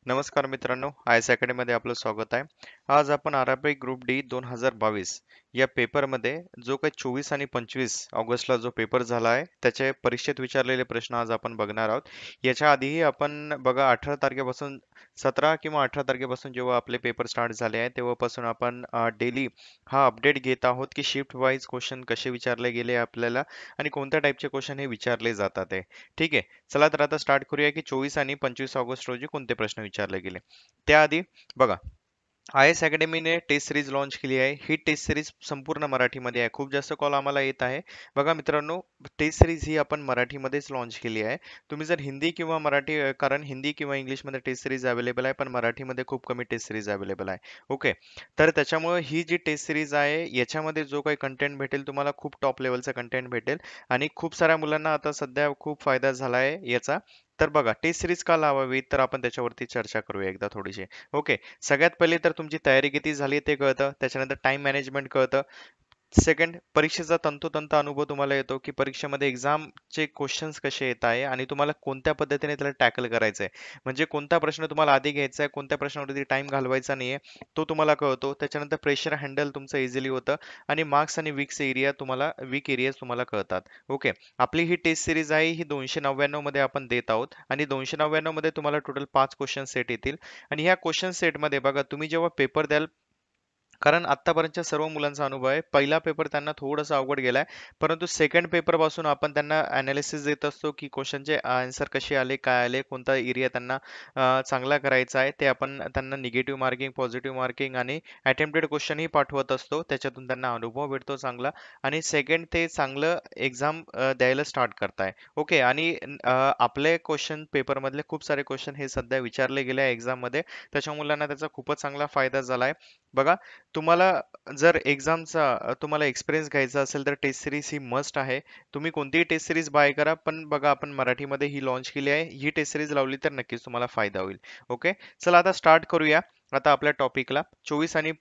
नमस्कार मित्रांनो, I S अकॅडमीमध्ये आपलं स्वागत आहे. आज आपण आरआरबी ग्रुप डी 2022 या पेपरमध्ये जो काही 24 आणि 25 ऑगस्टला जो पेपर झाला आहे, त्याचे परीक्षेत विचारलेले प्रश्न आज आपण बघणार आहोत. याच्या आधीही आपण बघा 18 तारखेपासून 17 किंवा 18 तारखेपासून जेव्हा आपले पेपर स्टार्ट झाले आहे, तेव्हापासून आपण डेली हा अपडेट घेत आहोत की शिफ्ट वाईज क्वेश्चन कसे विचारले गेले आपल्याला आणि कोणत्या टाईपचे क्वेश्चन हे विचारले जातात आहे. ठीक आहे. चला तर आता स्टार्ट करूया की 24 आणि 25 ऑगस्ट रोजी कोणते प्रश्न विचारले गेले. त्याआधी बघा, आय एस अकॅडमीने टेस्ट सिरीज लॉन्च केली आहे. ही टेस्ट सिरीज संपूर्ण मराठीमध्ये आहे. खूप जास्त कॉल आम्हाला येत आहे. बघा मित्रांनो, टेस्ट सिरीज ही आपण मराठीमध्येच लॉन्च केली आहे. तुम्ही जर हिंदी किंवा मराठी कारण हिंदी किंवा इंग्लिशमध्ये टेस्ट सिरीज अवेलेबल आहे, पण मराठीमध्ये खूप कमी टेस्ट सिरीज अवेलेबल आहे. ओके. तर त्याच्यामुळे ही जी टेस्ट सिरीज आहे, याच्यामध्ये जो काही कंटेंट भेटेल तुम्हाला खूप टॉप लेवलचा कंटेंट भेटेल आणि खूप साऱ्या मुलांना आता सध्या खूप फायदा झाला आहे याचा. तर बघा, टेस्ट सिरीज का लावावी, तर आपण त्याच्यावरती चर्चा करूया एकदा थोडीशी. ओके. सगळ्यात पहिले तर तुमची तयारी किती झाली ते कळतं. त्याच्यानंतर टाइम मॅनेजमेंट कळतं. सेकंड, परीक्षेचा तंतोतंत अनुभव तुम्हाला येतो की परीक्षेमध्ये एक्झामचे क्वेश्चन्स कसे येत आहे आणि तुम्हाला कोणत्या पद्धतीने त्याला टॅकल करायचं आहे. म्हणजे कोणता प्रश्न तुम्हाला आधी घ्यायचा आहे, कोणत्या प्रश्नावरती टाइम घालवायचा नाहीये, तो तुम्हाला कळतो. त्याच्यानंतर प्रेशर हँडल तुमचं इझिली होतं आणि मार्क्स आणि वीक एरियाज तुम्हाला कळतात. ओके. आपली ही टेस्ट सिरीज आहे, ही 299 मध्ये आपण देत आहोत आणि 299 मध्ये तुम्हाला टोटल 5 क्वेश्चन सेट येतील आणि ह्या क्वेश्चन सेटमध्ये बघा, तुम्ही जेव्हा पेपर द्याल, कारण आत्तापर्यंतच्या सर्व मुलांचा अनुभव आहे. पहिला पेपर त्यांना थोडासा अवघड गेलाय, परंतु सेकंड पेपर पासून आपण त्यांना अनालिसिस देत असतो की क्वेश्चनचे आन्सर कसे आले, काय आले, कोणता एरिया त्यांना चांगला करायचा आहे. ते आपण त्यांना निगेटिव्ह मार्किंग, पॉझिटिव्ह मार्किंग आणि अटेम्प्टेड क्वेश्चनही पाठवत असतो. त्याच्यातून त्यांना अनुभव भेटतो चांगला आणि सेकंड ते चांगलं एक्झाम द्यायला स्टार्ट करताय. ओके. आणि आपले क्वेश्चन पेपरमधले खूप सारे क्वेश्चन हे सध्या विचारले गेले आहे एक्झाममध्ये. त्याच्या मुलांना त्याचा खूपच चांगला फायदा झालाय. बघा, तुम्हाला जर एक्झामचा तुम्हाला एक्सपिरियन्स घ्यायचा असेल तर टेस्ट सिरीज ही मस्ट आहे. तुम्ही कोणतीही टेस्ट सिरीज बाय करा, पण बघा आपण मराठीमध्ये ही लॉन्च केली आहे. ही टेस्ट सिरीज लावली तर नक्कीच तुम्हाला फायदा होईल. ओके. चला आता स्टार्ट करूया आता आपल्या टॉपिकला. 24 आणि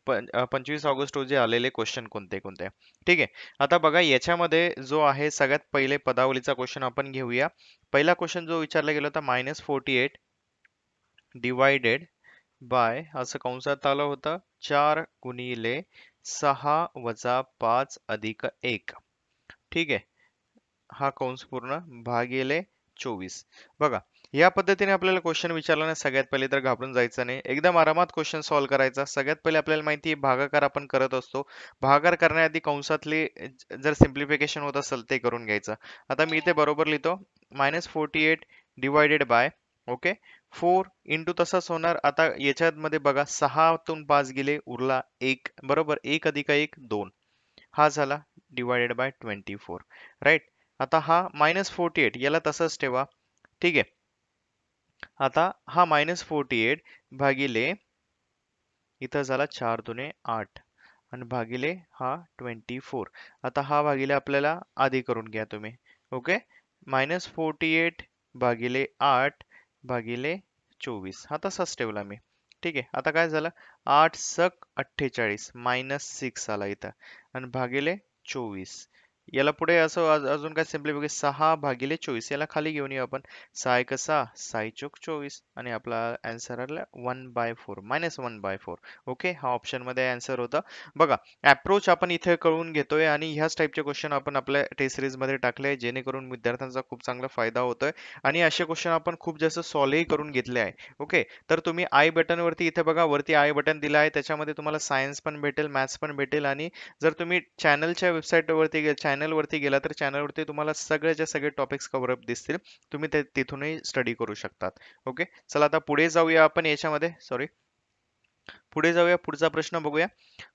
25 ऑगस्ट रोजी आलेले क्वेश्चन कोणते कोणते. ठीक आहे. आता बघा, याच्यामध्ये जो आहे सगळ्यात पहिले पदावलीचा क्वेश्चन आपण घेऊया. पहिला क्वेश्चन जो विचारला गेला होता, -48 डिवायडेड बाय असं कंसात आलं होतं 4 × 6 - 5 + 1. ठीक आहे. हा कंस पूर्ण भागिले 24. बघा, या पद्धतीने आपल्याला क्वेश्चन विचारला ना, सगळ्यात पहिले तर घाबरून जायचं नाही. एकदम आरामात क्वेश्चन सॉल्व्ह करायचा. सगळ्यात पहिले आपल्याला माहिती आहे भागाकार आपण करत असतो. भागाकार करण्याआधी कंसातले जर सिम्प्लिफिकेशन होत असेल ते करून घ्यायचं. आता मी इथे बरोबर लिहितो, -48 डिवायडेड बाय, ओके, 4 इंटू तसंच होणार. आता याच्यामध्ये बघा, 6तून 5 गेले, उरला 1, बरोबर. 1 + 1 2. हा झाला डिवायडेड बाय 24, राईट. आता हा -48 याला तसंच ठेवा. ठीक आहे. आता हा -48 भागिले, इथं झाला 4 दुने 8 आणि भागिले हा 24. आता हा भागिले आपल्याला आधी करून घ्या तुम्ही. ओके. -48 भागिले 8 भागिले 24 हा तसाच ठेवला मी. ठीक आहे. आता काय झालं, 8 सक 48 -6 आला इथं आणि भागिले 24. याला पुढे असं अजून काय सिम्प्लिफिकेशन, 6 भागिले 24 याला खाली घेऊन येऊ आपण. 6 × 6 6 × 24 आणि आपला आन्सर आला 1/4 -1/4. ओके. हा ऑप्शन मध्ये आन्सर होता. बघा, अप्रोच आपण इथे कळून घेतोय आणि ह्याच टाईपचे क्वेश्चन आपण आपल्या टेस्ट सिरीज मध्ये टाकले, जेणेकरून विद्यार्थ्यांचा खूप चांगला फायदा होतोय आणि असे क्वेश्चन आपण खूप जास्त सॉल्व्हही करून घेतले आहे. ओके. तर तुम्ही आय बटन वरती इथे बघा, वरती आय बटन दिलं आहे. त्याच्यामध्ये तुम्हाला सायन्स पण भेटेल, मॅथ्स पण भेटेल आणि जर तुम्ही चॅनलच्या वेबसाईट वरती चॅनलवरती गेला तर चॅनलवरती तुम्हाला सगळेच्या सगळे टॉपिक्स कव्हर अप दिसतील. तुम्ही ते तिथूनही स्टडी करू शकतात. ओके. चला आता पुढे जाऊया आपण याच्यामध्ये, सॉरी, पुढे जाऊया, पुढचा प्रश्न बघूया.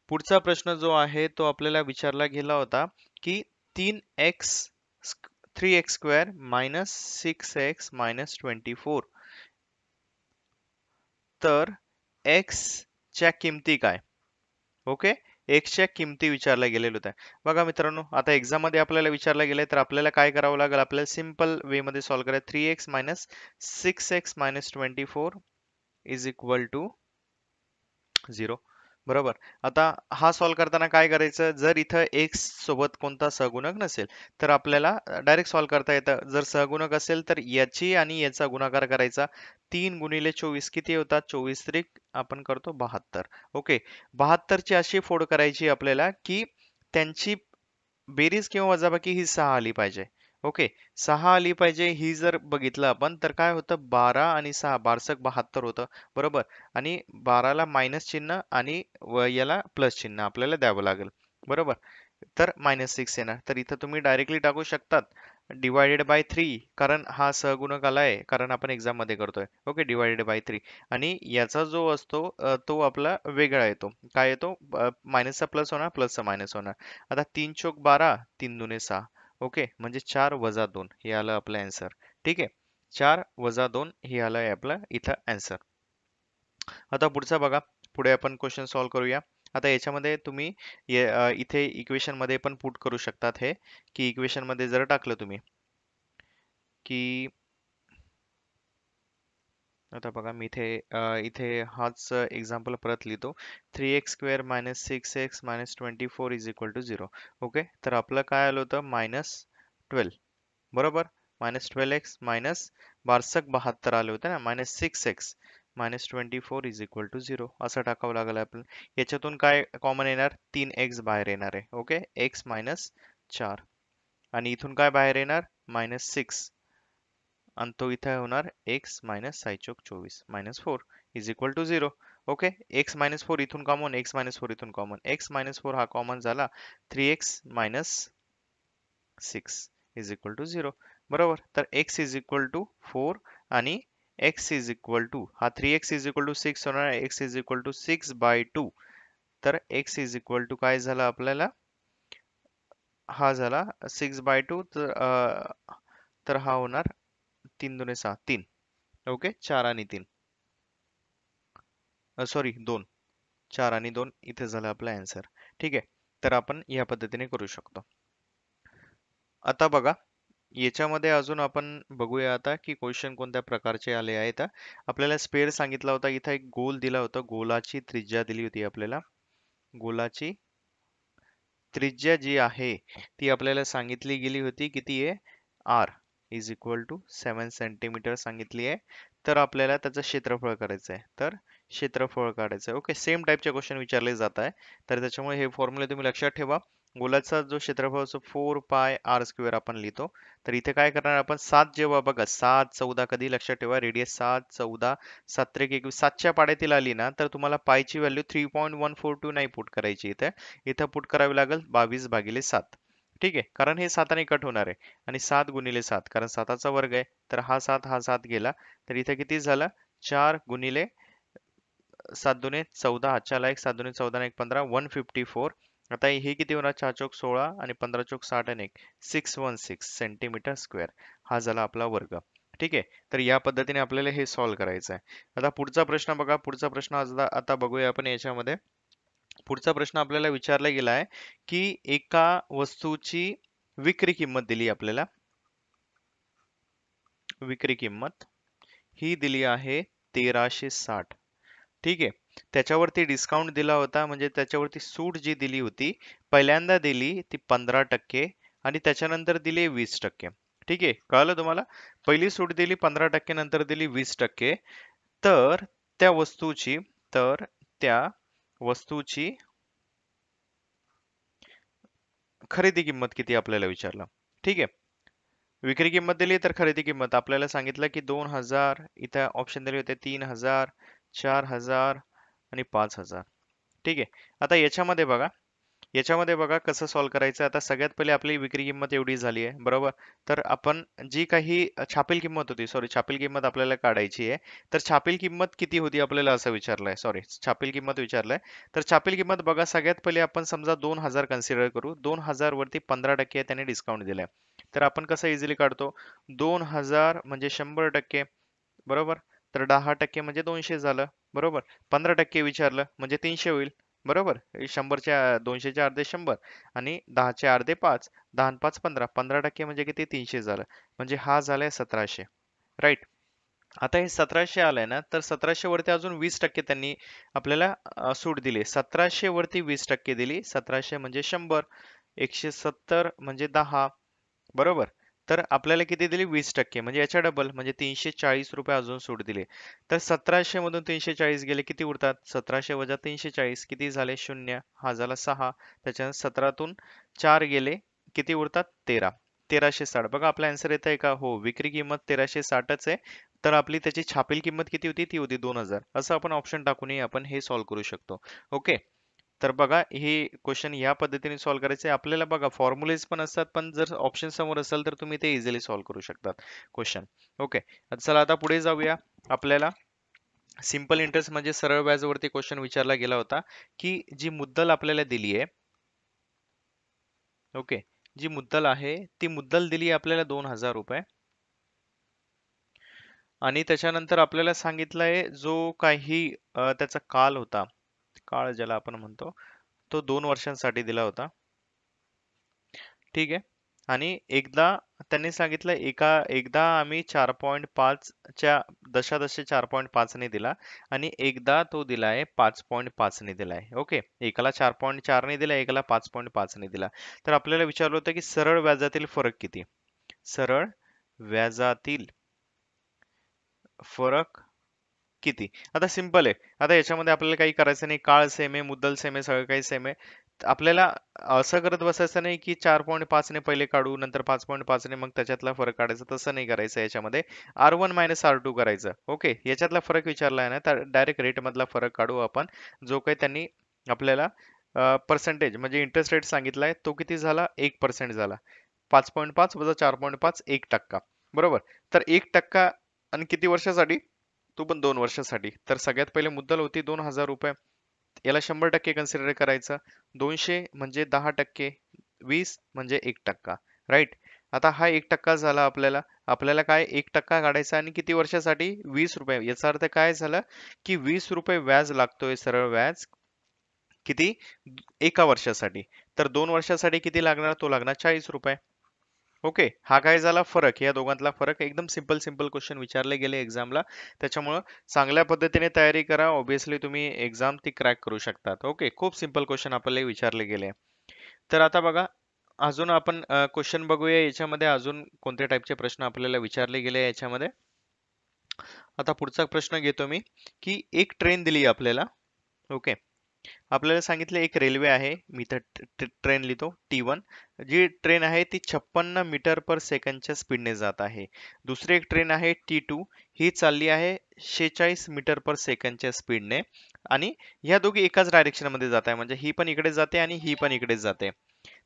पुढचा प्रश्न जो आहे तो आपल्याला विचारला गेला होता की 3x 3x² - 6x - 24, तर x च्या किमती काय. ओके. x च्या किमती विचारल्या गेलेल्या होत्या. बघा मित्रांनो, आता एक्झाम मध्ये आपल्याला विचारलं गेलंय, तर आपल्याला काय करावं लागेल, आपल्याला सिंपल वे मध्ये सॉल्व्ह करायचं. 3x - 6x - 24 is equal to 0. बरोबर. आता हा सॉल्व्ह करताना काय करायचं? जर इथं x सोबत कोणता सहगुणक नसेल, तर आपल्याला डायरेक्ट सॉल्व्ह करता येतं. जर सहगुणक असेल, तर याची आणि याचा गुणाकार करायचा. 3 गुणिले 24 किती होतात? 24 त्रिक आपण करतो 72. ओके. 72 ची अशी फोड करायची आपल्याला, की त्यांची बेरीज किंवा वजाबाकी ही 6 आली पाहिजे. ओके. 6 आली पाहिजे ही जर बघितलं आपण तर काय होतं 12 आणि 6 बारसक 72 होतं. बरोबर. आणि 12ला मायनस चिन्ह आणि याला प्लस चिन्ह आपल्याला द्यावं लागेल. बरोबर. तर -6 येणार. तर इथं तुम्ही डायरेक्टली टाकू शकतात डिवायडेड बाय 3 कारण हा सहगुणक आलाय कारण आपण एक्झाम मध्ये करतोय. ओके. डिवायडेड बाय 3 आणि याचा जो असतो तो आपला वेगळा येतो. काय येतो? मायनसचा प्लस होणार, प्लसचा मायनस होणार. आता 3 चोक 12, 3 दुने 6. ओके. म्हणजे 4 वजा 2 हे आलं आपलं अँसर. ठीक आहे. 4 वजा 2 हे आलंय आपलं इथं अँसर. आता पुढचा बघा. पुढे आपण क्वेश्चन सॉल्व्ह करूया. आता याच्यामध्ये तुम्ही इथे इक्वेशन मध्ये पण पुट करू शकतात हे, की इक्वेशन मध्ये जर टाकलं तुम्ही, की आता बघा मी इथे हाच एक्झाम्पल परत लिहितो. 3x square minus 6x minus 24 is equal to 0. Okay. तर आपलं काय आलं होतं? -12. बरोबर. -12x मायनस बारसक 72 आले होते ना. -6x minus 24 is equal to 0 असं टाकावं लागेल आपल्याला. याच्यातून काय कॉमन येणार? 3x बाहेर येणार आहे. ओके. x मायनस 4 आणि इथून काय बाहेर येणार? -6 आणि तो इथे होणार x मायनस 6 चौक 24 -4 is equal to 0. Okay. x minus 4 इथून कॉमन, x मायनस 4 इथून कॉमन, x मायनस 4 हा कॉमन झाला. 3x minus 6 is equal to 0. बरोबर. तर x इज इक्वल टू 4 आणि x इज इक्वल टू हा 3x इज इक्वल टू 6 होणार, x इज इक्वल टू 6/2. तर x इज इक्वल टू काय झाला आपल्याला? हा झाला 6/2. तर हा होणार 3 दुने 6 3. ओके. 4 आणि 3 सॉरी 2. 4 आणि 2 इथे झालं आपला अँसर. ठीक आहे. तर आपण या पद्धतीने करू शकतो. आता बघा याच्यामध्ये अजून आपण बघूया आता की क्वेश्चन कोणत्या प्रकारचे आले आहेत. आपल्याला स्पेअर सांगितला होता. इथं एक गोल दिला होता. गोलाची त्रिज्या दिली होती आपल्याला. गोलाची त्रिज्या जी आहे ती आपल्याला सांगितली गेली होती किती आहे? R is equal to 7 centimetre सांगितली आहे. तर आपल्याला त्याचं क्षेत्रफळ करायचं आहे. तर क्षेत्रफळ काढायचं आहे. ओके. सेम टाईपचे क्वेश्चन विचारले जात आहे. तर त्याच्यामुळे हे फॉर्म्युले तुम्ही लक्षात ठेवा. गोलाचा जो क्षेत्रफळ असतो 4 पाय आर स्क्वेअर आपण लिहितो. तर इथे काय करणार आपण 7 जेव्हा बघा 7 14 कधी लक्षात ठेवा रेडियस 7 14 7 त्रिक 21 7च्या पाड्यातील आली ना तर तुम्हाला पायची व्हॅल्यू 3.142 नाही पुट करायची इथे. इथं पुट करावी लागेल 22/7. ठीक आहे. कारण हे 7ने कट होणार आहे आणि 7 गुणिले 7 कारण 7चा वर्ग आहे. तर हा 7 गेला. तर इथे किती झालं? 4 गुणिले 7 दुने 14 हातच्याला 1 7 दुने 14 1 15 154. आता हे किती होणार? 4 चौक 16 आणि 15 चौक 60 आणि 1 616 सेंटीमीटर स्क्वेअर हा झाला आपला वर्ग. ठीक आहे. तर या पद्धतीने आपल्याला हे सॉल्व्ह करायचं आहे. आता पुढचा प्रश्न बघा. पुढचा प्रश्न आता बघूया आपण याच्यामध्ये. पुढचा प्रश्न आपल्याला विचारला गेला आहे की एका वस्तूची विक्री किंमत दिली आपल्याला. विक्री किंमत ही दिली आहे 1360. ठीक आहे. त्याच्यावरती डिस्काउंट दिला होता म्हणजे त्याच्यावरती सूट जी दिली होती पहिल्यांदा दिली ती 15% आणि त्याच्यानंतर दिली 20%. ठीक आहे. कळलं तुम्हाला? पहिली सूट दिली 15% नंतर दिली 20%. तर त्या वस्तूची तर त्या वस्तूची खरेदी किंमत किती आपल्याला विचारलं. ठीक आहे. विक्री किंमत दिली तर खरेदी किंमत आपल्याला सांगितलं की 2000 इथे ऑप्शन दिले होते 3000 4000 आणि 5000. ठीक आहे. आता याच्यामध्ये बघा कसं सॉल्व्ह करायचं. आता सगळ्यात पहिले आपली विक्री किंमत एवढी झाली आहे बरोबर. तर आपण जी काही छापील किंमत होती सॉरी छापील किंमत आपल्याला काढायची आहे. तर छापील किंमत किती होती आपल्याला असं विचारलंय सॉरी छापील किंमत विचारलंय. तर छापील किंमत बघा सगळ्यात पहिले आपण समजा 2000 कन्सिडर करू. 2000 वरती 15% त्याने डिस्काउंट दिलाय. तर आपण कसं इझिली काढतो? 2000 म्हणजे 100% बरोबर. तर 10% म्हणजे 200 झालं बरोबर. 15% विचारलं म्हणजे 300 होईल बरोबर. 100च्या 200चे अर्धे 100 आणि 10चे अर्धे 5. 10 आणि 5 15. 15% म्हणजे किती? 300 झालं. म्हणजे हा झालाय 1700. राईट. आता हे 1700 आलंय ना, तर 1700 वरती अजून 20% त्यांनी आपल्याला सूट दिली. 1700 वरती 20% दिली. 1700 म्हणजे 100. 170 म्हणजे 10. बरोबर. तर आपल्याला किती दिली? 20% म्हणजे याच्या डबल म्हणजे 340 रुपये अजून सूट दिली. तर 1700 मधून 340 गेले किती उरतात? 1700 वजा 340 किती झाले? 0. हा झाला 6. त्याच्यानंतर 17तून 4 गेले किती उरतात? 13. 1360. बघा आपला आन्सर येत आहे का? हो, विक्री किंमत 1360च आहे. तर आपली त्याची छापील किंमत किती होती? ती होती 2000. असं आपण ऑप्शन टाकूनही आपण हे सॉल्व्ह करू शकतो. ओके. तर बघा हे क्वेश्चन या पद्धतीने सॉल्व्ह करायचे. आपल्याला बघा फॉर्म्युलेज पण असतात, पण जर ऑप्शन समोर असेल तर तुम्ही ते इझिली सॉल्व्ह करू शकतात क्वेश्चन. ओके. चला आता पुढे जाऊया. आपल्याला सिंपल इंटरेस्ट म्हणजे सरळ व्याजावरती क्वेश्चन विचारला गेला होता, की जी मुद्दल आपल्याला दिली आहे, ओके, जी मुद्दल आहे ती मुद्दल दिली आपल्याला 2000 रुपये आणि त्याच्यानंतर आपल्याला सांगितलंय जो काही त्याचा काल होता, काळ ज्याला आपण म्हणतो, तो 2 वर्षांसाठी दिला होता. ठीक आहे. आणि एकदा त्यांनी सांगितलं एकदा आम्ही 4.5 च्या दशादशे 4.5 ने दिला आणि एकदा तो दिलाय 5.5 ने दिलाय. ओके. एकाला 4.4 ने दिला, एकाला 5.5 ने दिला. तर आपल्याला विचारलं होतं की सरळ व्याजातील फरक किती? सरळ व्याजातील फरक किती? आता सिंपल आहे. आता याच्यामध्ये आपल्याला काही करायचं नाही. काळ सेम आहे, मुद्दल सेम आहे, सगळं काही सेम आहे. आपल्याला असं करत बसायचं नाही की 4.5 ने पहिले काढू, नंतर 5.5 ने मग त्याच्यातला फरक काढायचा. तसं नाही करायचं याच्यामध्ये. R1 मायनस R2 करायचं. ओके. याच्यातला फरक विचारला आहे ना, तर डायरेक्ट रेट मधला फरक काढू आपण. जो काही त्यांनी आपल्याला पर्सेंटेज म्हणजे इंटरेस्ट रेट सांगितलाय तो किती झाला? 1% झाला. 5.5 वजा 4.5 1%. बरोबर. तर 1% आणि किती वर्षासाठी? तो पण 2 वर्षासाठी. तर सगळ्यात पहिले मुद्दल होती 2000 रुपये. याला 100% कन्सिडर करायचं. 200 म्हणजे 10%, 20 म्हणजे 1%. राईट. आता हा 1% झाला आपल्याला. आपल्याला काय 1% काढायचा आणि किती वर्षासाठी? 20 रुपये. याचा अर्थ काय झालं की 20 रुपये व्याज लागतोय, सरळ व्याज. किती? एका वर्षासाठी. तर 2 वर्षासाठी किती लागणार? तो लागणार 40 रुपये. ओके. हा काय झाला फरक, या दोघांतला फरक. एकदम सिंपल सिंपल क्वेश्चन विचारले गेले एक्झामला. त्याच्यामुळं चांगल्या पद्धतीने तयारी करा. ऑब्विसली तुम्ही एक्झाम ती क्रॅक करू शकतात. ओके. खूप सिंपल क्वेश्चन आपल्याला विचारले गेले. तर आता बघा, अजून आपण क्वेश्चन बघूया. याच्यामध्ये अजून कोणत्या टाईपचे प्रश्न आपल्याला विचारले गेले याच्यामध्ये. आता पुढचा प्रश्न घेतो मी, की एक ट्रेन दिली आपल्याला. ओके. आपल्याला सांगितलं एक रेल्वे आहे. मी इथं ट्रेन लिहितो T1. जी ट्रेन आहे ती 56 मीटर पर सेकंडच्या स्पीडने जात आहे. दुसरी एक ट्रेन आहे T2. ही चालली आहे 46 मीटर पर सेकंडच्या स्पीडने आणि ह्या दोघी एकाच डायरेक्शन मध्ये जात आहे. म्हणजे ही पण इकडे जाते आणि ही पण इकडे जाते.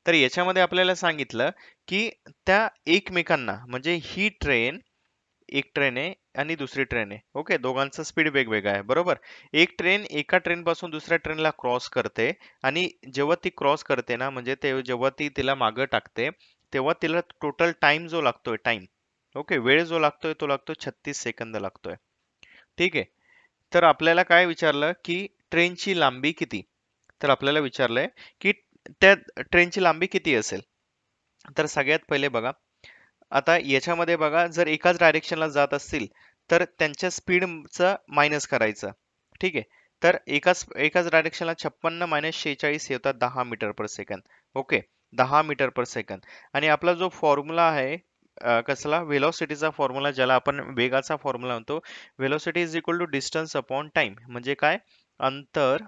तर याच्यामध्ये आपल्याला सांगितलं की त्या एकमेकांना म्हणजे ही ट्रेन, एक ट्रेन आहे आणि दुसरी ट्रेन आहे. ओके. दोघांचा स्पीड वेगवेगळा आहे. बरोबर. एक ट्रेन एका ट्रेन पासून दुसऱ्या ट्रेनला क्रॉस करते आणि जेव्हा ती क्रॉस करते ना, म्हणजे ते जेव्हा ती तिला मागं टाकते, तेव्हा तिला टोटल टाइम जो लागतोय, टाइम, ओके, वेळ जो लागतोय तो लागतो 36 सेकंद लागतोय. ठीक आहे. तर आपल्याला काय विचारलं की ट्रेनची लांबी किती? तर आपल्याला विचारलंय की त्या ट्रेनची लांबी किती असेल? तर सगळ्यात पहिले बघा, आता याच्यामध्ये बघा, जर एकाच डायरेक्शनला जात असतील तर त्यांच्या स्पीडचं मायनस करायचं. ठीक आहे. तर एकाच एकाच डायरेक्शनला 56 मायनस 46 हे होतात 10 metre per second. Okay. 10 metre per second. आणि आपला जो फॉर्म्युला आहे कसला, व्हेलॉसिटीचा फॉर्म्युला, ज्याला आपण वेगाचा फॉर्म्युला म्हणतो, velocity is equal to distance upon time. म्हणजे काय? अंतर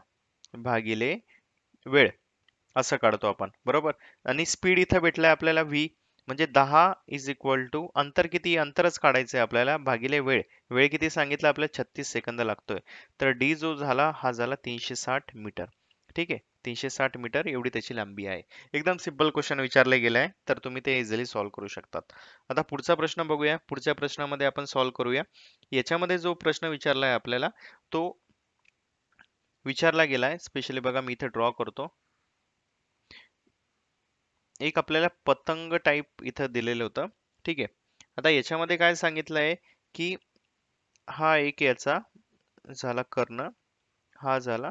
भागिले वेळ, असं काढतो आपण. बरोबर. आणि स्पीड इथं भेटलाय आपल्याला v, म्हणजे 10 इज इक्वल टू अंतर किती, अंतरच काढायचंय आपल्याला, भागिले वेळ. वेळ किती सांगितलं आपल्याला? 36 सेकंद लागतोय. तर d जो झाला हा झाला 360 मीटर. ठीक आहे. 360 मीटर एवढी त्याची लांबी आहे. एकदम सिंपल क्वेश्चन विचारले गेलाय, तर तुम्ही ते इझिली सॉल्व्ह करू शकतात. आता पुढचा प्रश्न बघूया. पुढच्या प्रश्नामध्ये आपण सॉल्व्ह करूया. याच्यामध्ये जो प्रश्न विचारलाय आपल्याला, तो विचारला गेलाय स्पेशली, बघा मी इथे ड्रॉ करतो. एक आपल्याला पतंग टाइप इथं दिलेलं होतं. ठीक आहे. आता याच्यामध्ये काय सांगितलंय की हा एक याचा झाला कर्ण, हा झाला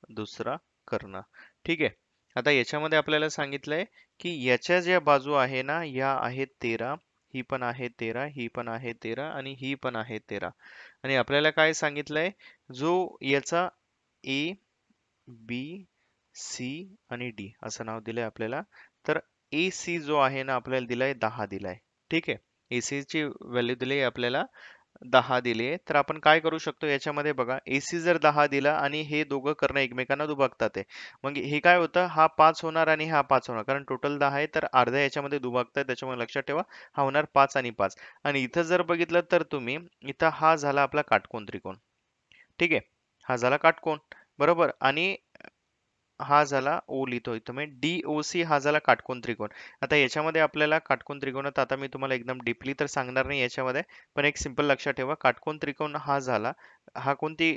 दुसरा कर्ण. ठीक आहे. आता याच्यामध्ये आपल्याला सांगितलंय की याच्या ज्या बाजू आहे ना, या आहेत 13, ही पण आहे 13, ही पण आहे 13 आणि ही पण आहे 13. आणि आपल्याला काय सांगितलंय, जो याचा ए बी सी आणि डी असं नाव दिलंय आपल्याला. तर ए सी जो आहे ना आपल्याला दिलाय 10 दिलाय. ठीक आहे, एसी ची व्हॅल्यू दिली आहे आपल्याला 10 दिली आहे. तर आपण काय करू शकतो याच्यामध्ये बघा, एसी जर 10 दिला आणि हे दोघं कर्ण एकमेकांना दुभागतात आहे, मग हे काय होतं, हा 5 होणार आणि हा 5 होणार, कारण टोटल 10 आहे तर अर्ध्या याच्यामध्ये दुभागतात, त्याच्यामुळे लक्षात ठेवा हा होणार 5 आणि 5. आणि इथं जर बघितलं तर तुम्ही, इथं हा झाला आपला काटकोन त्रिकोण. ठीक आहे, हा झाला काटकोन, बरोबर. आणि हा झाला ओ लिहितो इथं मी, DOC हा झाला काटकोन त्रिकोण. आता याच्यामध्ये आपल्याला काटकोन त्रिकोणात, आता मी तुम्हाला एकदम डीपली तर सांगणार नाही याच्यामध्ये, पण एक सिंपल लक्षात ठेवा, काटकोन त्रिकोण हा झाला, हा कोणती,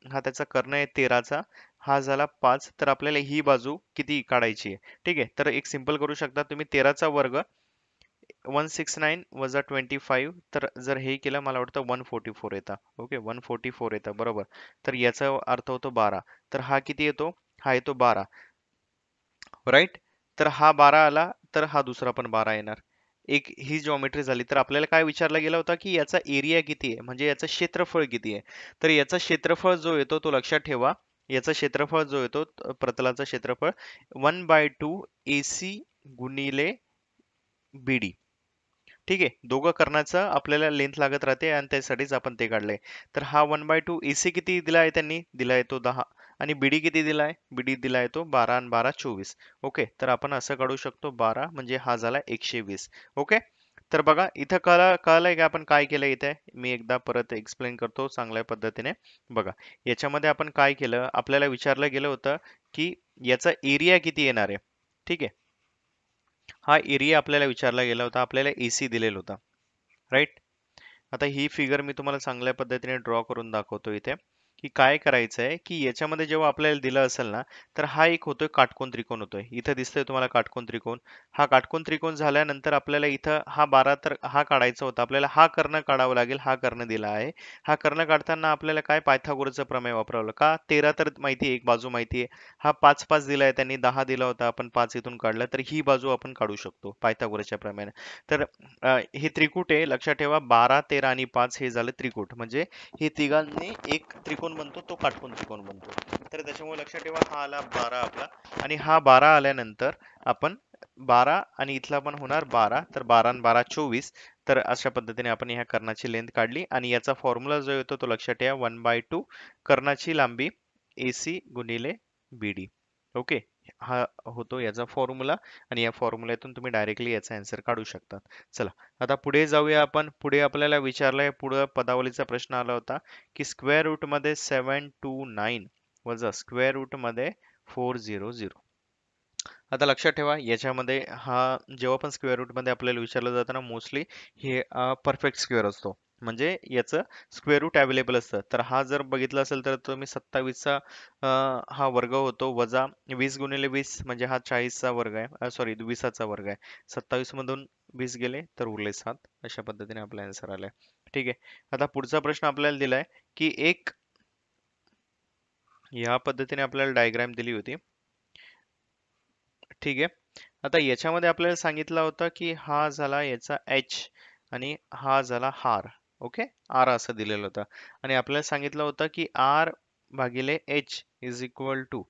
हा त्याचा कर्ण आहे 13चा, हा झाला 5. तर आपल्याला ही बाजू किती काढायची आहे? ठीक आहे, तर एक सिंपल करू शकता तुम्ही, 13चा वर्ग 169 वजा 25, तर जर हे केलं मला वाटतं 144 येतं. ओके, 144 येतं, बरोबर. तर याचा अर्थ होतो 12. तर हा किती येतो? हा येतो 12, राईट. तर हा 12 आला, तर हा दुसरा पण 12 येणार. एक ही जॉमेट्री झाली. तर आपल्याला काय विचारला गेला होता की याचा एरिया किती आहे, म्हणजे याचं क्षेत्रफळ किती आहे. तर याचा क्षेत्रफळ जो येतो तो लक्षात ठेवा, याचा क्षेत्रफळ जो येतो प्रतलाचं क्षेत्रफळ 1/2 AC गुणिले BD. ठीक आहे, दोघं कर्णाचं आपल्याला लेंथ लागत राहते आणि त्यासाठीच आपण ते काढलंय. तर हा 1/2 AC किती दिला आहे, त्यांनी दिलाय तो 10. आणि BD किती दिलाय, BD दिलाय तो 12 आणि 12 24. ओके, तर आपण असं काढू शकतो 12 म्हणजे हा झाला 120. ओके, तर बघा इथं कळलंय का आपण काय केलं इथे, मी एकदा परत एक्सप्लेन करतो चांगल्या पद्धतीने. बघा, याच्यामध्ये आपण काय केलं, आपल्याला विचारलं गेलं होतं की याचा एरिया किती येणार आहे. ठीक आहे, हा एरिया आपल्याला विचारला गेला होता, आपल्याला एसी दिलेला होता, राईट. आता ही फिगर मी तुम्हाला चांगल्या पद्धतीने ड्रॉ करून दाखवतो इथे, की काय करायचं आहे की याच्यामध्ये जेव्हा आपल्याला दिलं असेल ना, तर हा एक होतोय काटकोन त्रिकोण होतोय, इथं दिसतोय तुम्हाला काटकोन त्रिकोण. हा काटकोन त्रिकोण झाल्यानंतर आपल्याला इथं हा 12, तर हा काढायचा होता आपल्याला, हा कर्ण काढावा लागेल, हा कर्ण दिला आहे. हा कर्ण काढताना आपल्याला काय पायथागोरसचं प्रमेय वापरावं का, 13 तर माहिती आहे, एक बाजू माहिती आहे. हा 5 5 दिलाय त्यांनी, 10 दिला होता, आपण 5 इथून काढला, तर ही बाजू आपण काढू शकतो पायथागोरसच्या प्रमेयाने. तर हे त्रिकूट आहे, लक्षात ठेवा, 12 13 आणि 5 हे झालं त्रिकूट, म्हणजे हे तिघांनी एक त्रिकोण बनतो, तो काटकोन त्रिकोण बनतो. तर त्याच्यामुळे लक्षात ठेवा हा आला 12 आपला. आणि हा 12 आल्यानंतर आपण 12 आणि इथला पण होणार 12, तर 12 आणि 12 24. तर अशा पद्धतीने आपण ह्या कर्णाची लेंथ काढली आणि याचा फॉर्म्युला जो येतो तो लक्षात ठेवा, 1/2 कर्णाची लांबी AC गुणिले BD. ओके, हा होतो याचा फॉर्म्युला. आणि या फॉर्म्युल्यातून तुम्ही डायरेक्टली याचा आन्सर काढू शकता. चला, आता पुढे जाऊया आपण. पुढे आपल्याला विचारलंय, पुढे पदावलीचा प्रश्न आला होता की स्क्वेअर रूट मध्ये 729 वजा स्क्वेअर रूट मध्ये 400. आता लक्षात ठेवा याच्यामध्ये हा, जेव्हा पण स्क्वेअर रूट मध्ये आपल्याला विचारलं जातं ना, मोस्टली हे परफेक्ट स्क्वेअर असतो, म्हणजे याचं स्क्वेअर रूट अवेलेबल असतं. तर हा जर बघितला असेल तर तुम्ही 27चा हा वर्ग होतो, वजा 20 गुणिले 20 म्हणजे हा 40चा वर्ग आहे, सॉरी 20चा वर्ग आहे. 27 मधून 20 गेले तर उरले 7. अशा पद्धतीने आपला आन्सर आलाय. ठीक आहे, आता पुढचा प्रश्न आपल्याला दिलाय की एक, या पद्धतीने आपल्याला डायग्राम दिली होती. ठीक आहे, आता याच्यामध्ये आपल्याला सांगितलं होतं की हा झाला याचा H आणि हा झाला हार. ओके, R असं दिलेलं होतं. आणि आपल्याला सांगितलं होतं की R भागिले H इज इक्वल टू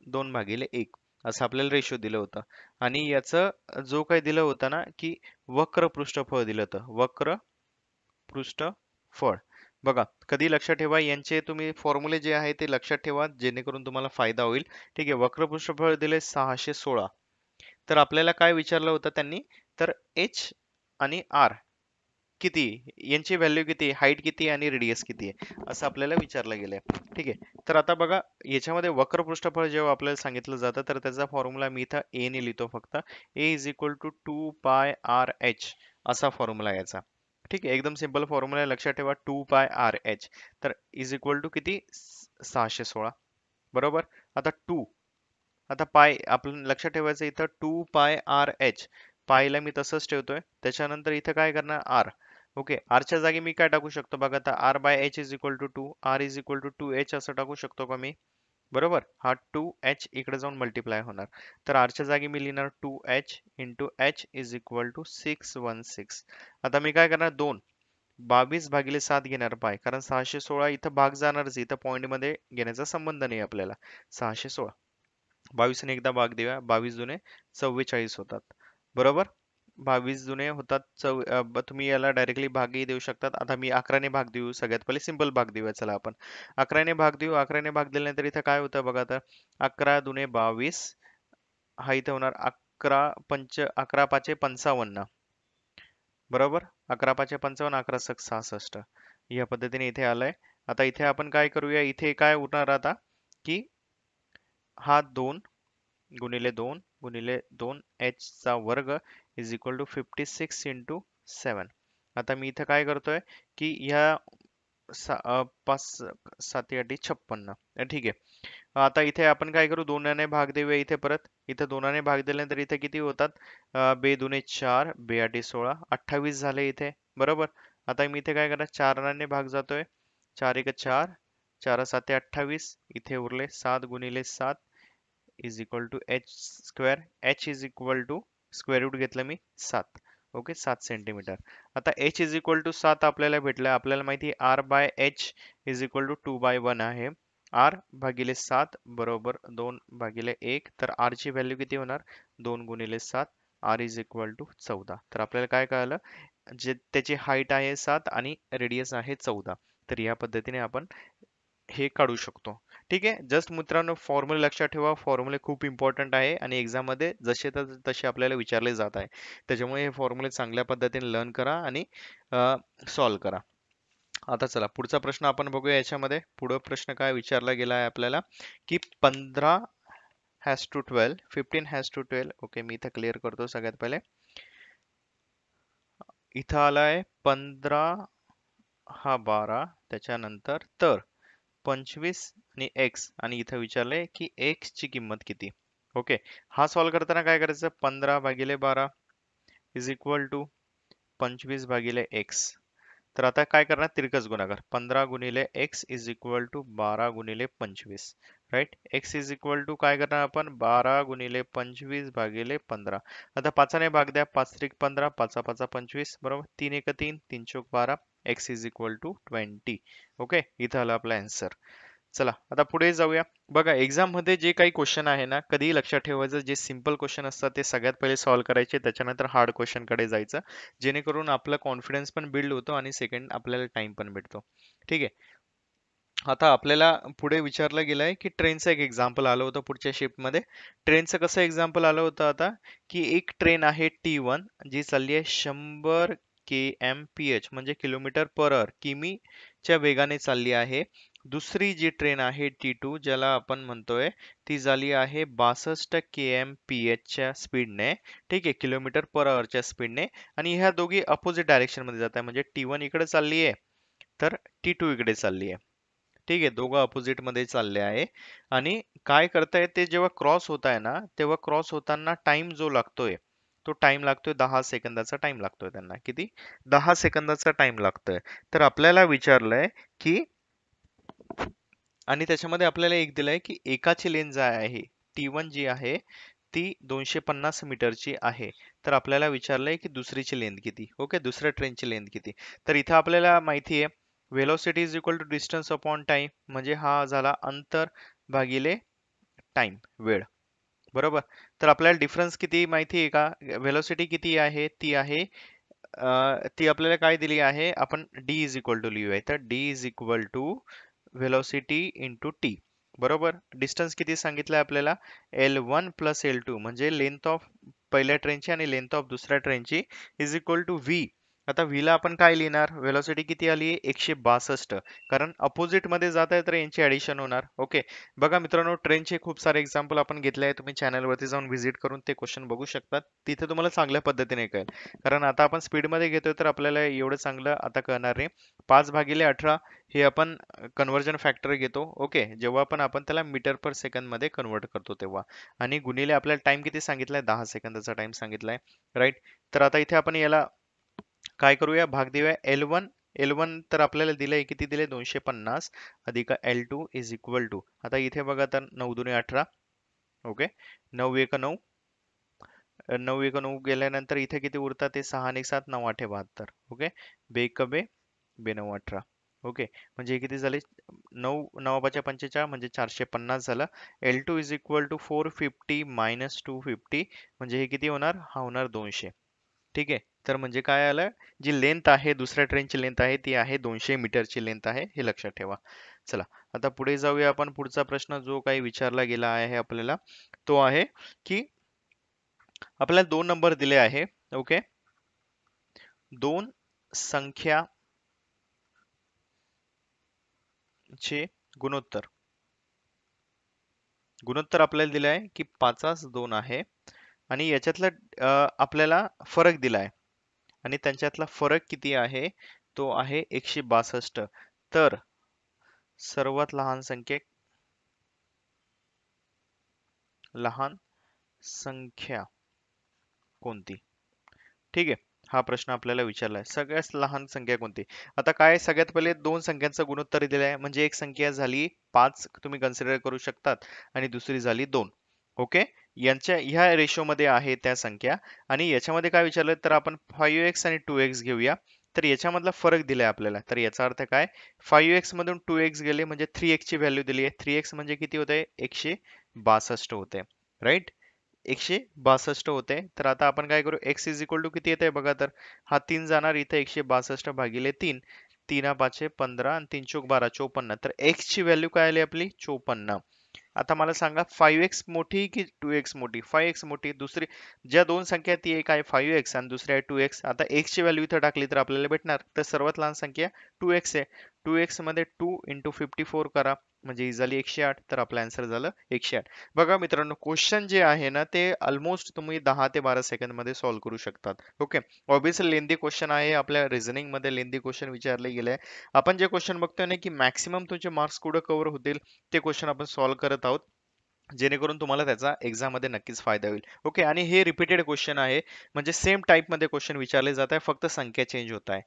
2/1 असं आपल्याला रेशो दिलं होतं. आणि याचं जो काही दिलं होतं ना की वक्र पृष्ठफळ दिलं होतं, वक्र पृष्ठफळ. बघा, कधी लक्षात ठेवा, यांचे तुम्ही फॉर्म्युले जे आहे ते लक्षात ठेवा, जेणेकरून तुम्हाला फायदा होईल. ठीक आहे, वक्र पृष्ठफळ दिले 616. तर आपल्याला काय विचारलं होतं त्यांनी, तर H आणि R किती, यांची व्हॅल्यू किती, हाईट किती आणि रेडियस किती आहे, असं आपल्याला विचारलं गेलंय. ठीक आहे, तर आता बघा याच्यामध्ये वक्र पृष्ठफळ जेव्हा आपल्याला सांगितलं जातं, तर त्याचा फॉर्म्युला मी इथं A ने लिहितो फक्त, A is equal to 2πRH असा फॉर्म्युला याचा. ठीक आहे, एकदम सिंपल फॉर्म्युला आहे, लक्षात ठेवा 2πRH. तर इज इक्वल टू किती, 616, बरोबर. आता 2, आता पाय आपण लक्षात ठेवायचं इथं 2πRH, पायला मी तसंच ठेवतोय, त्याच्यानंतर इथं काय करणार R. ओके, R च्या जागी मी काय टाकू शकतो बघा, आता R by H is equal to 2, R is equal to 2H असं टाकू शकतो का मी, बरोबर. हा 2h इकडे जाऊन मल्टिप्लाय होणार. तर आरच्या जागी मी लिहिणार 2h into h is equal to 616. आता मी काय करणार 22/7 घेणार पाय, कारण 616 इथं भाग जाणारच, इथं पॉइंट मध्ये घेण्याचा संबंध नाही आपल्याला. 616 22 ने एकदा भाग देऊया, 22 दूने 44 होतात. बरोबर. 22 दूने होतात तुम्ही याला डायरेक्टली भागही देऊ शकतात. आता मी 11ने भाग देऊ, सगळ्यात पहिले सिंपल भाग देऊया. चला आपण 11ने भाग देऊ. 11ने भाग दिल्यानंतर इथं काय होतं बघा, तर 11 दूने 22, हा इथे होणार 11 5 55. बरोबर. 11 5 55, 11 6 66. या पद्धतीने इथे आलंय. आता इथे आपण काय करूया, इथे काय उरणार आता, की हा 2 गुणिले 2 h चा वर्ग इज इक्वल टू 56 इंटू 7. आता मी इथं काय करतोय, की ह्या 5 7 8 56. ठीक आहे. आता इथे आपण काय करू, 2ने भाग देऊया इथे परत. इथे 2ने भाग दिल्यानंतर इथे किती होतात, 2 दूने 4, 2 8 16, 28 झाले इथे. बरोबर. आता मी इथे काय करणार, 4ने भाग जातोय, 4 1 4, 4 7 28, इथे उरले 7 गुणिले 7 is equal to H square. H is equal to square root घेतलं मी 7. Okay, 7 centimetre. आता एच इज इक्वल टू 7 आपल्याला भेटलं. आपल्याला माहिती आहे R by H is equal to 2/1 आहे. आर भागिले 7 बरोबर 2/1. तर आर ची व्हॅल्यू किती होणार, 2 गुणिले 7. R is equal to 14. तर आपल्याला काय कळालं, जे त्याची हाईट आहे 7 आणि रेडियस आहे 14. तर या पद्धतीने आपण हे काढू शकतो. ठीक आहे. जस्ट मित्रांनो, फॉर्म्युले लक्षात ठेवा. फॉर्म्युले खूप इम्पॉर्टंट आहे आणि एक्झाम मध्ये जसे तर तसे आपल्याला विचारले जात आहे. त्याच्यामुळे हे फॉर्म्युले चांगल्या पद्धतीने लर्न करा आणि सॉल्व्ह करा. आता चला पुढचा प्रश्न आपण बघूया. याच्यामध्ये पुढे प्रश्न काय विचारला गेला आहे आपल्याला, की 15 has to 12, 15 has to 12. Okay, मी इथं क्लिअर करतो सगळ्यात पहिले. इथं आलाय 15 हा 12, त्याच्यानंतर तर 25 आणि x, आणि इथं विचारलंय की x ची किंमत किती. ओके. हा सॉल्व्ह करताना काय करायचं, 15/12 इज इक्वल टू 25/x. तर आता काय करणार, तिरकस गुणाकार, 15 गुणिले x इज इक्वल टू 12 गुणिले 25. Right. x is equal to काय करणार आपण, 12 गुणिले 25/15. आता 5ने भाग द्या, 5 त्रिक 15, 5 5 25. बरोबर. 3 1 3, 3 चौक 12. x is equal to 20. Okay, इथं आलं आपला आन्सर. चला आता पुढे जाऊया. बघा, एक्झाम मध्ये जे काही क्वेश्चन आहे ना, कधीही लक्षात ठेवायचं, जे सिंपल क्वेश्चन असतात ते सगळ्यात पहिले सॉल्व्ह करायचे, त्याच्यानंतर हार्ड क्वेश्चन कडे जायचं, जेणेकरून आपला कॉन्फिडन्स पण बिल्ड होतो आणि सेकंड आपल्याला टाइम पण भेटतो. ठीक आहे. आता आपल्याला पुढे विचारलं गेलंय की ट्रेनचं एक एक्झाम्पल आलं होतं पुढच्या शिफ्ट मध्ये. ट्रेनचं कसं एक्झाम्पल आलं होतं आता, की एक ट्रेन आहे T1 जी चालली आहे 100 kmph म्हणजे किलोमीटर पर आवर, किमीच्या वेगाने चालली आहे. दुसरी जी ट्रेन आहे T2 ज्याला आपण म्हणतोय, ती झाली आहे 62 kmph च्या स्पीडने. ठीक आहे, किलोमीटर पर आवरच्या स्पीडने. आणि ह्या दोघी अपोजिट डायरेक्शन मध्ये जात आहे, म्हणजे T1 इकडे चालली आहे तर T2 इकडे चालली आहे. ठीक आहे, दोघं अपोजिट मध्ये चालले आहे. आणि काय करताय, ते जेव्हा क्रॉस होत आहे ना, तेव्हा क्रॉस होताना टाइम जो लागतोय, तो टाइम लागतोय 10 सेकंदाचा टाइम लागतोय त्यांना. किती, 10 सेकंदाचा टाइम लागतोय. तर आपल्याला विचारलंय की, आणि त्याच्यामध्ये आपल्याला एक दिलंय की एकाची लेन जी आहे T1 जी आहे ती 250 मीटरची आहे. तर आपल्याला विचारलंय की दुसरीची लेंथ किती. ओके, दुसऱ्या ट्रेनची लेंथ किती. तर इथं आपल्याला माहिती आहे velocity is equal to distance upon time, म्हणजे हा झाला अंतर भागिले टाइम, वेळ. बरोबर. तर आपल्याला डिफरन्स किती माहिती आहे का, व्हेलोसिटी किती आहे, ती आपल्याला काय दिली आहे, आपण d इज इक्वल टू लिहूया. तर d is equal to velocity into T. बरोबर. डिस्टन्स किती सांगितलंय आपल्याला, L1 प्लस L2 म्हणजे लेंथ ऑफ पहिल्या ट्रेनची आणि लेंथ ऑफ दुसऱ्या ट्रेनची इज इक्वल टू V. आता V ला आपण काय लिहिणार, व्हेलोसिटी किती आली आहे 162, कारण अपोजिट मध्ये जात आहे तर यांची ऍडिशन होणार. ओके. बघा मित्रांनो, ट्रेनचे खूप सारे एक्झाम्पल आपण घेतले आहे. तुम्ही चॅनल वरती जाऊन व्हिजिट करून ते क्वेश्चन बघू शकतात. तिथे तुम्हाला चांगल्या पद्धतीने कळेल. कारण आता आपण स्पीड मध्ये घेतोय तर आपल्याला एवढं चांगलं आता कळणार नाही. 5/18 हे आपण कन्व्हर्जन फॅक्टर घेतो. ओके, जेव्हा पण आपण त्याला मीटर पर सेकंद मध्ये कन्वर्ट करतो तेव्हा. आणि गुणिले आपल्याला टाइम किती सांगितलाय, 10 सेकंदाचा टाइम सांगितलाय. राईट. तर आता इथे आपण याला काय करूया, भाग देऊया L1 L1 तर आपल्याला दिलंय, किती दिले 250 अधिक L2 इज इक्वल टू, आता इथे बघा तर 9 दुणे 18, ओके, 9 एक 9, 9 एक 9 गेल्यानंतर इथे किती उरतात ते 6 आणि 7, 9 आठे 72, ओके, बेक बे बे 9 18, ओके, म्हणजे हे किती झाले 9 9 पाच्या 45 म्हणजे 450 झालं. L2 is equal to 450 minus 250 म्हणजे हे किती होणार, हा होणार 200. ठीक आहे, तर म्हणजे काय आलं, जी लेंथ आहे दुसऱ्या ट्रेनची लेंथ आहे ती आहे 200 मीटरची लेंथ आहे, हे लक्षात ठेवा. चला आता पुढे जाऊया आपण. पुढचा प्रश्न जो काही विचारला गेला आहे आपल्याला तो आहे की आपल्याला 2 नंबर दिले आहे, ओके, दोन संख्याचे गुणोत्तर, गुणोत्तर आपल्याला दिलं आहे की 5:2 आहे आणि याच्यातला आपल्याला फरक दिला आहे आणि त्यांच्यातला फरक किती आहे, तो आहे 162. तर सर्वात लहान संख्या कोणती? ठीक आहे, हा प्रश्न आपल्याला विचारला आहे, सगळ्यात लहान संख्या कोणती. आता काय, सगळ्यात पहिले दोन संख्यांचं गुणोत्तर दिलं आहे, म्हणजे एक संख्या झाली 5 तुम्ही कन्सिडर करू शकतात आणि दुसरी झाली 2, ओके, यांच्या ह्या रेशो मध्ये आहे त्या संख्या. आणि याच्यामध्ये काय विचारलं तर आपण 5x आणि 2x घेऊया. तर याच्यामधला फरक दिलाय आपल्याला, तर याचा अर्थ काय, 5x मधून 2x गेले म्हणजे 3x ची व्हॅल्यू दिली आहे, 3x म्हणजे किती होते 162 होते, राईट, 162 होते. तर आता आपण काय करू, x इज इक्वल टू किती येते बघा, तर हा 3 जाणार इथे, 162 भागिले 3, 3 5 15 आणि 3 चोक 12, 54. तर x ची व्हॅल्यू काय आली आपली 54. आता मला सांगा 5x मोठी की 2x मोठी, 5x मोठी, दुसरी ज्या दोन संख्या ती एक आहे 5x आणि दुसरी आहे 2x. आता x ची व्हॅल्यू इथं टाकली तर आपल्याला भेटणार, तर सर्वात लहान संख्या 2x आहे. 2x मध्ये 2 इंटू 54 करा म्हणजे ही झाली 108, तर आपलं आन्सर झालं 108. बघा मित्रांनो, क्वेश्चन जे आहे ना ते ऑलमोस्ट तुम्ही 10 ते 12 सेकंद मध्ये सॉल्व्ह करू शकतात, ओके. ऑब्विसली लेंदी क्वेश्चन आहे, आपल्या रिझनिंग मध्ये लेंदी क्वेश्चन विचारले गेले. आपण जे क्वेश्चन बघतोय ना की मॅक्सिमम तुमचे मार्क्स कुठे कव्हर होतील ते क्वेश्चन आपण सॉल्व्ह करत आहोत, जेणेकरून तुम्हाला त्याचा एक्झाम मध्ये नक्कीच फायदा होईल, ओके. आणि हे रिपीटेड क्वेश्चन आहे, म्हणजे सेम टाइप मध्ये क्वेश्चन विचारले जात आहे, फक्त संख्या चेंज होत आहे.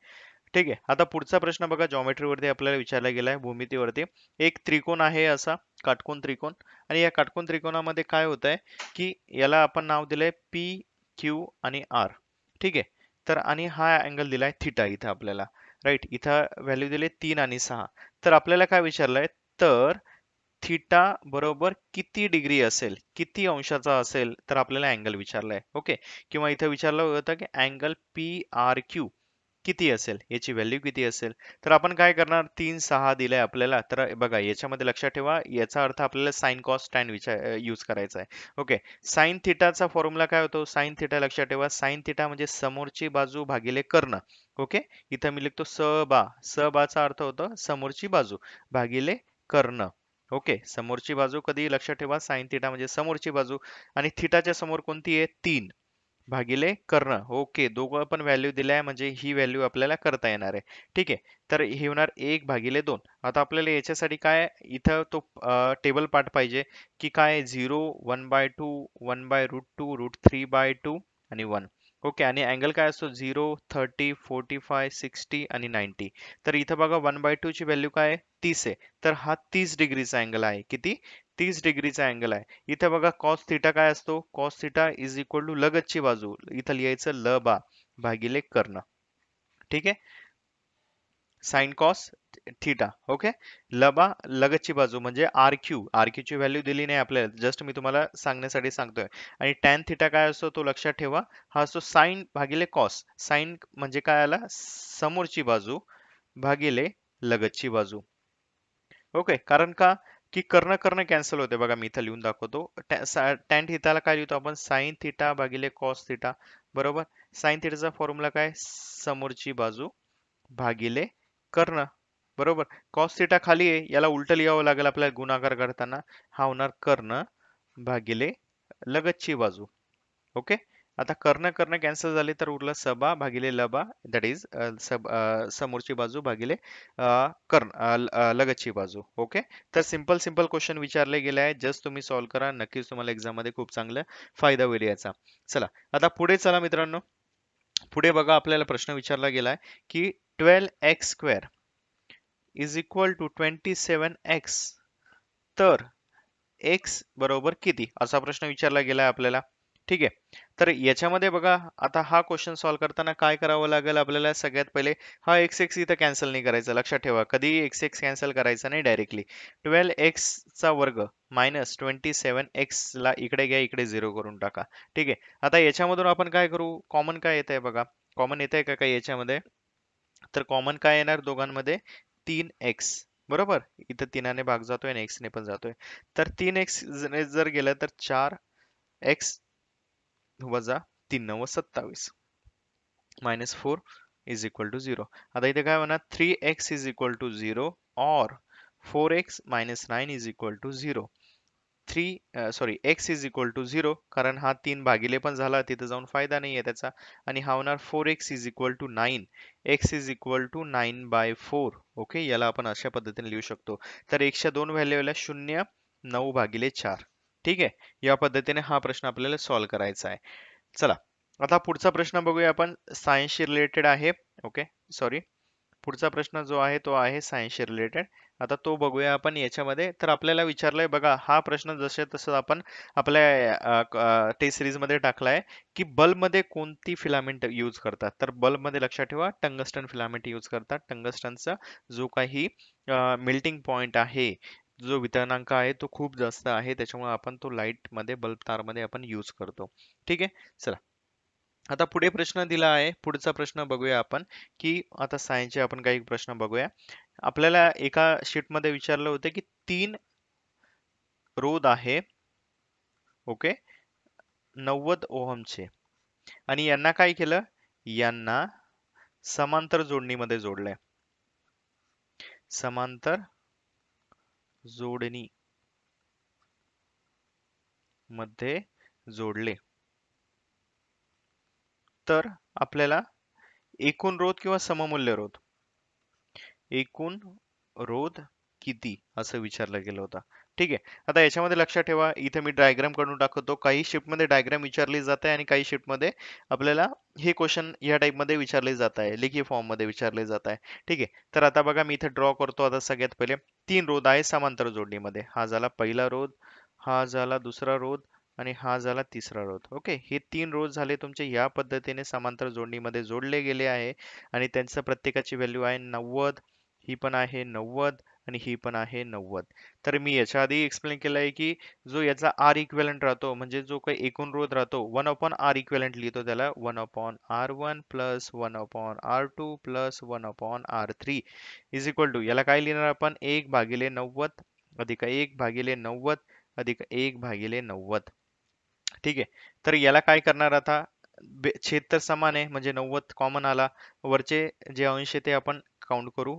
ठीक आहे, आता पुढचा प्रश्न बघा, जॉमेट्रीवरती आपल्याला विचारला गेला आहे, भूमितीवरती. एक त्रिकोण आहे असा, काटकोन त्रिकोण, आणि या काटकोन त्रिकोणामध्ये काय होत आहे की याला आपण नाव दिलंय पी क्यू आणि आर, ठीक आहे. तर आणि हा अँगल दिलाय थिटा इथं आपल्याला, राईट, इथं व्हॅल्यू दिले 3 आणि 6. तर आपल्याला काय विचारलंय, तर थिटा बरोबर किती डिग्री असेल, किती अंशाचा असेल, तर आपल्याला अँगल विचारलाय, ओके. किंवा इथं विचारलं होतं की अँगल पी आर क्यू किती असेल, याची व्हॅल्यू किती असेल. तर आपण काय करणार, 3 6 दिलंय आपल्याला, तर बघा याच्यामध्ये लक्षात ठेवा, याचा अर्थ आपल्याला साइन कॉस टॅन यूज करायचा आहे, ओके. साइन थिटाचा फॉर्म्युला काय होतो, साइन थिटा लक्षात ठेवा, साइन थिटा म्हणजे समोरची बाजू भागिले कर्ण, ओके. इथं मी लिहितो चा अर्थ होतो समोरची बाजू भागिले कर्ण, ओके. समोरची बाजू कधी लक्षात ठेवा, साइन थिटा म्हणजे समोरची बाजू, आणि थिटाच्या समोर कोणती आहे 3 भागिले कर्ण, ओके. दोघं पण व्हॅल्यू दिल्या म्हणजे ही व्हॅल्यू आपल्याला करता येणार आहे, ठीक आहे. तर हे होणार 1/2. आता आपल्याला याच्यासाठी काय इथं तो टेबल पार्ट पाहिजे की काय, 0 1/2 1/√2 √3/2 आणि 1, ओके. आणि अँगल काय असतो 0 30 45 60 आणि 90. तर इथं बघा 1/2 ची व्हॅल्यू काय आहे 30 आहे, तर हा 30 डिग्रीचा अँगल आहे, किती 30 डिग्रीचा अँगल आहे. इथे बघा कॉस थिटा काय असतो, cos theta is equal to लगतची बाजू, इथं लिहायचं ल बा भागिले कर्ण, ठीक आहे. Sine cos theta, okay. लबा लगतची बाजू म्हणजे आर क्यू ची व्हॅल्यू दिली नाही आपल्याला, जस्ट मी तुम्हाला सांगण्यासाठी सांगतोय. आणि टॅन थिटा काय असतो तो लक्षात ठेवा, हा असतो साइन भागिले कॉस, साइन म्हणजे काय आला समोरची बाजू भागिले लगतची बाजू, ओके. कारण का की कर्ण कर्ण कॅन्सल होते, बघा मी इथं लिहून दाखवतो. टॅन थिटाला काय लिहितो आपण, साइन थिटा भागिले कॉस थिटा, बरोबर. साइन थिटाचा फॉर्म्युला काय, समोरची बाजू भागिले कर्ण, बरोबर. कॉस थिटा खाली आहे, याला उलट लिहावं लागेल आपल्याला गुणाकार करताना, हा होणार कर्ण भागिले लगतची बाजू, ओके. आता कर्ण कर्ण कॅन्सल झाले तर उरलं सबा भागिले लबा, दॅट इज समोरची बाजू भागिले लगतची बाजू, ओके. तर सिंपल सिंपल क्वेश्चन विचारले गेले आहे, जस्ट तुम्ही सॉल्व्ह करा, नक्कीच तुम्हाला एक्झाम मध्ये खूप चांगला फायदा होईल याचा. चला आता पुढे चला मित्रांनो, पुढे बघा आपल्याला प्रश्न विचारला गेलाय की 12x² is equal to 27x, तर x बरोबर किती, असा प्रश्न विचारला गेला आपल्याला. ठीक आहे, तर याच्यामध्ये बघा, आता हा क्वेश्चन सॉल्व्ह करताना काय करावं लागेल आपल्याला. सगळ्यात पहिले हा एक्स एक्स इथं कॅन्सल नाही करायचा, लक्षात ठेवा, कधी एक्स एक्स कॅन्सल करायचा नाही डायरेक्टली. 12x चा वर्ग मायनस 27x ला इकडे घ्या, इकडे 0 करून टाका. ठीक आहे, आता याच्यामधून आपण काय करू, कॉमन काय येत आहे बघा, कॉमन येत आहे का काही याच्यामध्ये, तर कॉमन काय येणार दोघांमध्ये, 3x, बरोबर. इथं 3ने भाग जातोय आणि x ने पण जातोय, तर 3x जर गेलं तर 4x वजा 3 × 9 = 27 मायनस 4 इज इक्वल टू 0. आता इथे काय होणार, 3x इज इक्वल टू 0 और 4x minus 9 is equal to 0. x is equal to 0, कारण हा 3 भागिले पण झाला, तिथे जाऊन फायदा नाहीये त्याचा. आणि हा होणार 4x is equal to 9, x is equal to 9/4. Okay, याला आपण अशा पद्धतीने लिहू शकतो. तर x च्या दोन व्हॅल्यूला 0, 9/4. ठीक आहे, या पद्धतीने हा प्रश्न आपल्याला सॉल्व्ह करायचा आहे. चला, आता पुढचा प्रश्न बघूया आपण, सायन्सशी रिलेटेड आहे. ओके, सॉरी, पुढचा प्रश्न जो आहे तो आहे सायन्सशी रिलेटेड. आता तो बघूया आपण याच्यामध्ये. तर आपल्याला विचारलंय बघा, हा प्रश्न जसे तसं आपण आपल्या टेस्ट सिरीज मध्ये टाकलाय, की बल्ब मध्ये कोणती फिलामेंट यूज करतात. तर बल्ब मध्ये लक्षात ठेवा, टंगस्टन फिलामेंट यूज करतात. टंगस्टनचा जो काही मेल्टिंग पॉइंट आहे, जो वितरणांक आहे तो खूप जास्त आहे, त्याच्यामुळे आपण तो लाईट मध्ये, बल्ब तार मध्ये आपण यूज करतो. ठीक आहे, चला, आता पुढे प्रश्न दिला आहे. पुढचा प्रश्न बघूया आपण, की आता सायन्सचे आपण काही प्रश्न बघूया. आपल्याला एका शीट मध्ये विचारलं होतं की 3 रोध आहे, ओके, 90 ओहमचे, आणि यांना काय केलं, यांना समांतर जोडणीमध्ये जोडलंय, समांतर जोडणी मध्ये जोडले. तर आपल्याला एकूण रोध किंवा सममूल्य रोध, एकूण रोध किती, असं विचारलं गेलं होतं. ठीक आहे, आता याच्यामध्ये लक्षात ठेवा, इथे मी डायग्राम काढून टाकतो. काही शिफ्ट मध्ये डायग्राम विचारली जात आहे आणि काही शिफ्ट मध्ये आपल्याला हे क्वेश्चन या टाइप मध्ये विचारले जात आहे, लेखी फॉर्म मध्ये विचारले जात आहे. ठीक आहे, तर आता बघा, मी इथे ड्रॉ करतो. आता सगळ्यात पहिले 3 रोध आहे समांतर जोडणीमध्ये. हा झाला पहिला रोध, हा झाला दुसरा रोध, आणि हा झाला तिसरा रोध. ओके, हे 3 रोध झाले तुमचे या पद्धतीने समांतर जोडणीमध्ये जोडले गेले आहे, आणि त्यांचं प्रत्येकाची व्हॅल्यू आहे 90, ही पण आहे 90, आणि ही पण आहे 90. तर मी याच्या आधी एक्सप्लेन केलंय की जो याचा आर इक्विव्हॅलेंट राहतो, म्हणजे जो काही एकूण रोध राहतो, 1/r इक्विव्हॅलेंट लिहितो त्याला, 1/r1 plus 1/r2 plus 1/r3 is equal to, याला काय लिहिणार आपण, 1/90 अधिक 1/90 अधिक 1/90. ठीक आहे, तर याला काय करणार आता, छेद तर समान आहे, म्हणजे 90 कॉमन आला, वरचे जे अंश आहे ते आपण काउंट करू,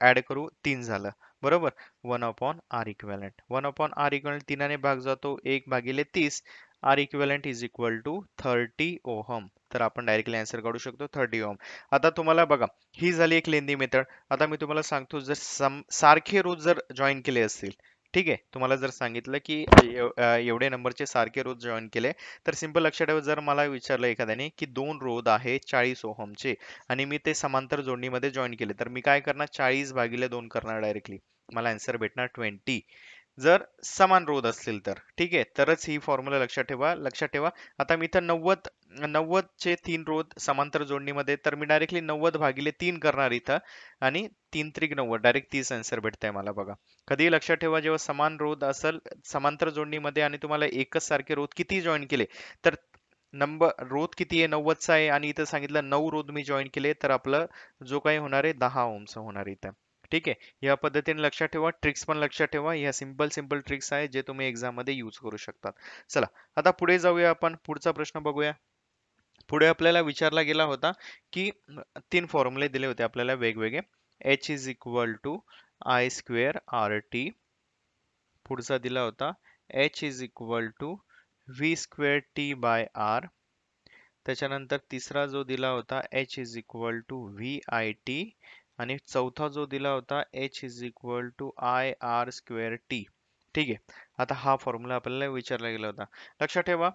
ऍड करू, 3 झालं, बरोबर. 1/r इक्विव्हॅलेंट, 1/r इक्विव्हॅलेंट 3ने भाग जातो, 1/30, R equivalent is equal to 30 ohm. तर आपण डायरेक्टली आन्सर काढू शकतो 30 ओहम. आता तुम्हाला बघा, ही झाली एक लेंदी मेथड. आता मी तुम्हाला सांगतो, जर सारखे रोध जर जॉईन केले असतील, ठीक आहे, तुम्हाला जर सांगितलं की एवढे नंबरचे सारखे रोध जॉईन केले, तर सिंपल लक्षात ठेवा, जर मला विचारलं एखाद्याने की 2 रोध आहे 40 ओहमचे, आणि मी ते समांतर जोडणीमध्ये जॉईन केले, तर मी काय करणार, 40/2 करणार डायरेक्टली, मला आन्सर भेटणार 20. जर समान रोध असतील तर, ठीक आहे, तरच ही फॉर्म्युला लक्षात ठेवा, लक्षात ठेवा. आता मी इथं 90 चे 3 रोध समांतर जोडणीमध्ये, तर मी डायरेक्टली 90/3 करणार इथं, आणि 3×3 = 90, डायरेक्ट 30 आन्सर भेटतंय मला बघा. कधी लक्षात ठेवा, जेव्हा समान रोध असेल समांतर जोडणीमध्ये आणि तुम्हाला एकच सारखे रोध किती जॉईन केले, तर नंबर रोध किती आहे, 90चा आहे, आणि इथं सांगितलं 9 रोध मी जॉईन केले, तर आपलं जो काही होणार आहे 10 ओहमचा होणार आहे इथं. ठीक आहे, या पद्धतीने लक्षात ठेवा. ट्रिक्स पण लक्षात ठेवा, ह्या सिंपल सिंपल ट्रिक्स आहे जे तुम्ही एक्झाम मध्ये यूज करू शकतात. चला, आता पुढे जाऊया, आपण पुढचा प्रश्न बघूया. पुढे आपल्याला विचारला गेला होता की 3 फॉर्म्युले दिले होते आपल्याला वेगवेगळे, H is equal to I square R T, पुढचा दिला होता H is equal to V square T by R, त्याच्यानंतर तिसरा जो दिला होता H is equal to V I T, आणि चौथा जो दिला होता H is equal to I R square T. ठीक आहे, आता हा फॉर्म्युला आपल्याला विचारला गेला होता. लक्षात ठेवा,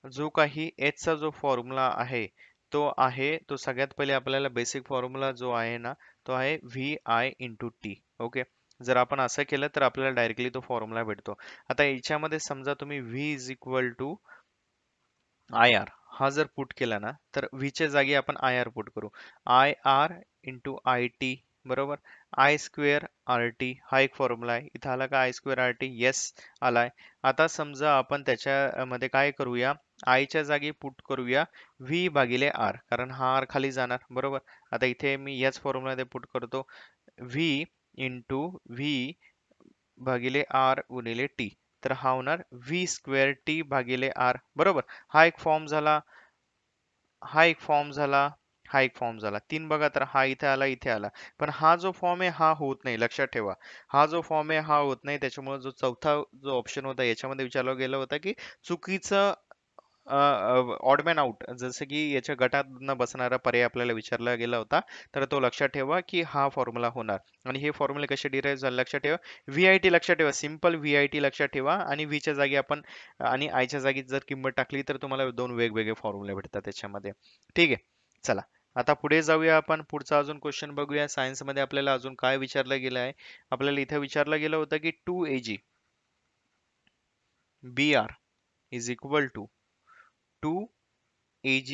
जो काही एच चा जो फॉर्म्युला आहे तो सगळ्यात पहिले आपल्याला बेसिक फॉर्म्युला जो आहे ना, तो आहे V I into T. Okay, जर आपण असं केलं तर आपल्याला डायरेक्टली तो फॉर्म्युला भेटतो. आता याच्यामध्ये समजा तुम्ही V is equal to I R हा जर पुट केला ना, तर व्ही च्या जागी आपण आय आर पुट करू. I R into I T बरोबर, आय स्क्वेअर आर टी हा एक फॉर्म्युला आहे. इथं आला का I square R T? Yes आलाय. आता समजा आपण त्याच्यामध्ये काय करूया, आय च्या जागी पुट करूया व्ही भागिले आर, कारण हा आर खाली जाणार बरोबर. आता इथे मी याच फॉर्म्युला पुट करतो, व्ही इंटू व्ही भागिले आर गुणिले टी, तर हा होणार व्ही स्क्वेअर टी भागिले आर बरोबर. हा एक फॉर्म झाला, हा एक फॉर्म झाला, हा एक फॉर्म झाला. तीन बघा, तर हा इथे आला, इथे आला. पण हा जो फॉर्म आहे हा होत नाही, लक्षात ठेवा. हा जो फॉर्म आहे हा होत नाही, त्याच्यामुळे जो चौथा जो ऑप्शन होता याच्यामध्ये विचारलं गेलं होतं की चुकीचं ऑड मॅन आउट, जसं की याच्या गटात न बसणारा पर्याय आपल्याला विचारला गेला होता. तर तो लक्षात ठेवा की हा फॉर्म्युला होणार. आणि हे फॉर्म्युले कसे डिराईव्ह झाले लक्षात ठेवा. व्ही आय टी लक्षात ठेवा, सिंपल व्ही आय टी लक्षात ठेवा, आणि व्ही च्या जागी आपण आणि आय च्या जागी जर किंमत टाकली तर तुम्हाला दोन वेगवेगळे फॉर्म्युले भेटतात त्याच्यामध्ये. ठीक आहे, चला आता पुढे जाऊया. आपण पुढचा अजून क्वेश्चन बघूया. सायन्स मध्ये आपल्याला अजून काय विचारलं गेलं आहे. आपल्याला इथे विचारलं गेलं होतं की 2 Ag Br is equal to 2 Ag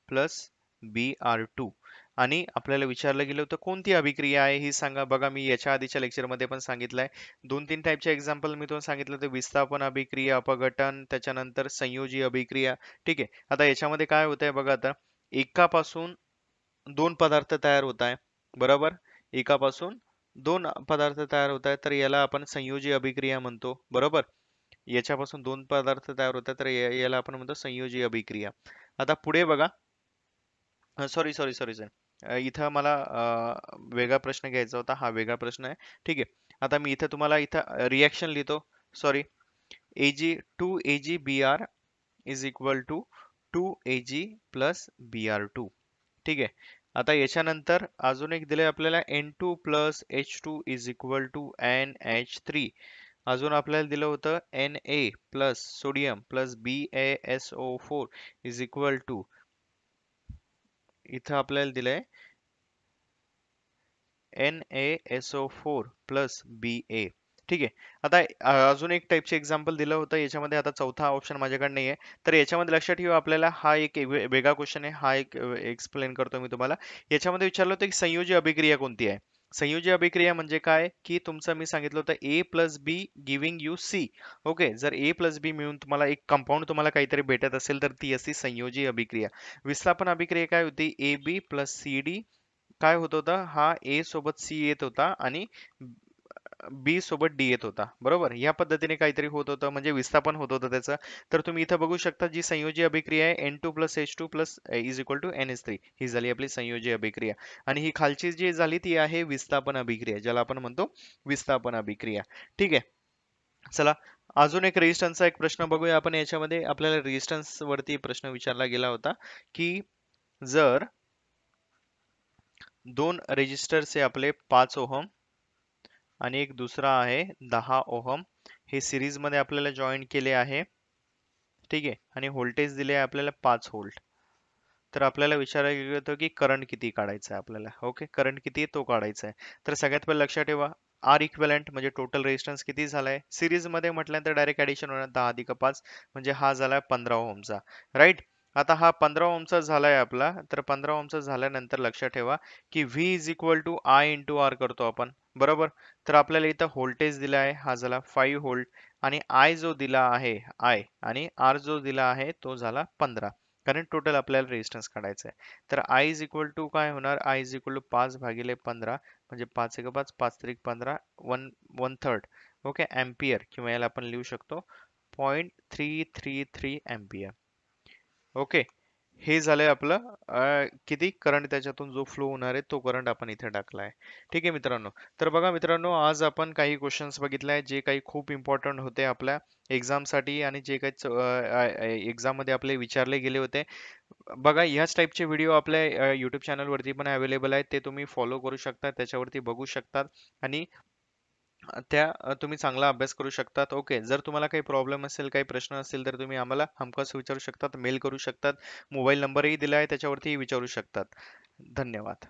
plus Br2, आणि आपल्याला विचारलं गेलं होतं कोणती अभिक्रिया आहे ही सांगा. बघा, मी याच्या आधीच्या लेक्चर मध्ये पण सांगितलंय. 2-3 टाईपचे एक्झाम्पल मी तुम्हाला सांगितलं होतं, विस्थापन अभिक्रिया, अपघटन, त्याच्यानंतर संयोजी अभिक्रिया. ठीक आहे, आता याच्यामध्ये काय होत आहे बघा. आता एकापासून दोन पदार्थ तयार होत आहे बरोबर, एकापासून दोन पदार्थ तयार होत आहेत, तर याला आपण संयोजी अभिक्रिया म्हणतो बरोबर. याच्यापासून दोन पदार्थ तयार होतात, तर याला आपण म्हणतो संयोजी अभिक्रिया. आता पुढे बघा, सॉरी सॉरी सॉरी सर, इथं मला वेगळा प्रश्न घ्यायचा होता, हा वेगळा प्रश्न आहे. ठीक आहे, आता मी इथं तुम्हाला इथं रिॲक्शन लिहितो. Sorry, Ag is equal to 2 Ag plus Br2. ठीक आहे, आता याच्यानंतर अजून एक दिले आपल्याला N2 plus H2 is equal to NH3. अजून आपल्याला दिलं होतं Na plus sodium plus BaSO4 is equal to, इथं आपल्याला दिलंय NaSO4 प्लस Ba. ठीक आहे, आता अजून एक टाईपचे एक्झाम्पल दिलं होतं याच्यामध्ये. आता चौथा ऑप्शन माझ्याकडे नाही आहे, तर याच्यामध्ये लक्षात ठेवा आपल्याला हा एक वेगळा क्वेश्चन आहे. हा एक एक्सप्लेन करतो मी तुम्हाला. याच्यामध्ये विचारलं होतं की संयोजी अभिक्रिया कोणती आहे. संयोजी अभिक्रिया म्हणजे काय की तुमचं मी सांगितलं होतं A plus B giving you C. Okay, जर A प्लस बी मिळून तुम्हाला एक कंपाऊंड तुम्हाला काहीतरी भेटत असेल तर ती असती संयोजी अभिक्रिया. विस्थापन अभिक्रिया काय होती, AB प्लस सी डी काय होत होता, हा ए सोबत सी येत होता आणि बी सोबत डी येत होता बरोबर. या पद्धतीने काहीतरी होत होतं, म्हणजे विस्थापन होत होतं त्याचं. तर तुम्ही इथं बघू शकता जी संयोजी अभिक्रिया आहे N2 plus H2 plus is equal to NH3, ही झाली आपली संयोजी अभिक्रिया. आणि ही खालची जी झाली ती आहे विस्थापन अभिक्रिया, ज्याला आपण म्हणतो विस्थापन अभिक्रिया. ठीक आहे, चला अजून एक रेजिस्टन्सचा एक प्रश्न बघूया आपण. याच्यामध्ये आपल्याला रेजिस्टन्स वरती प्रश्न विचारला गेला होता की जर दोन रेजिस्टर्स आहे आपले 5 ओहम आणि एक दुसरा आहे 10 ओहम, हे सिरीज मध्ये आपल्याला जॉईन केले आहे. ठीक आहे, आणि व्होल्टेज दिले आहे आपल्याला 5 व्होल्ट. तर आपल्याला विचारायला गेलं होतं की करंट किती काढायचा आहे आपल्याला. ओके, करंट किती आहे तो काढायचा आहे. तर सगळ्यात पहिले लक्षात ठेवा आर इक्विव्हॅलेंट म्हणजे टोटल रेजिस्टन्स किती झालाय. सिरीज मध्ये म्हटल्यानंतर डायरेक्ट ऍडिशन होणार 10 अधिक 5, म्हणजे हा झालाय 15 ओहमचा. राईट, आता हा 15 ओहमचा झालाय आपला. तर 15 ओहमचा झाल्यानंतर लक्षात ठेवा की V is equal to I into R करतो आपण बरोबर. तर आपल्याला इथं व्होल्टेज दिला आहे, हा झाला 5 व्होल्ट, आणि आय जो दिला आहे आय, आणि आर जो दिला आहे तो झाला 15, कारण टोटल आपल्याला रेजिस्टन्स काढायचा आहे. तर आय इज इक्वल टू काय होणार, आय इज इक्वल टू 5 भागिले 15, म्हणजे 5 एक 5, 5 त्रिक 15, 1/3. ओके, अँपियर, किंवा याला आपण लिहू शकतो 0.333 अँपियर. ओके, हे झालंय आपलं किती करंट त्याच्यातून जो फ्लो होणार आहे तो करंट आपण इथे टाकला आहे. ठीक आहे मित्रांनो, तर बघा मित्रांनो, आज आपण काही क्वेश्चन्स बघितले आहेत जे काही खूप इम्पॉर्टंट होते आपल्या एक्झाम साठी, आणि जे काही एक्झाम मध्ये आपले विचारले गेले होते. बघा, ह्याच टाईपचे व्हिडिओ आपल्या युट्यूब चॅनल वरती पण अवेलेबल आहेत, ते तुम्ही फॉलो करू शकता, त्याच्यावरती बघू शकतात. आणि तुम्ही चांगला अभ्यास करू शकतात. ओके. जर तुम्हाला काही प्रॉब्लेम असेल, काही प्रश्न असतील, तर तुम्ही आम्हाला हमखास विचारू शकतात, मेल करू शकतात. मोबाईल नंबरही दिला आहे, त्याच्यावरतीही विचारू शकतात. धन्यवाद.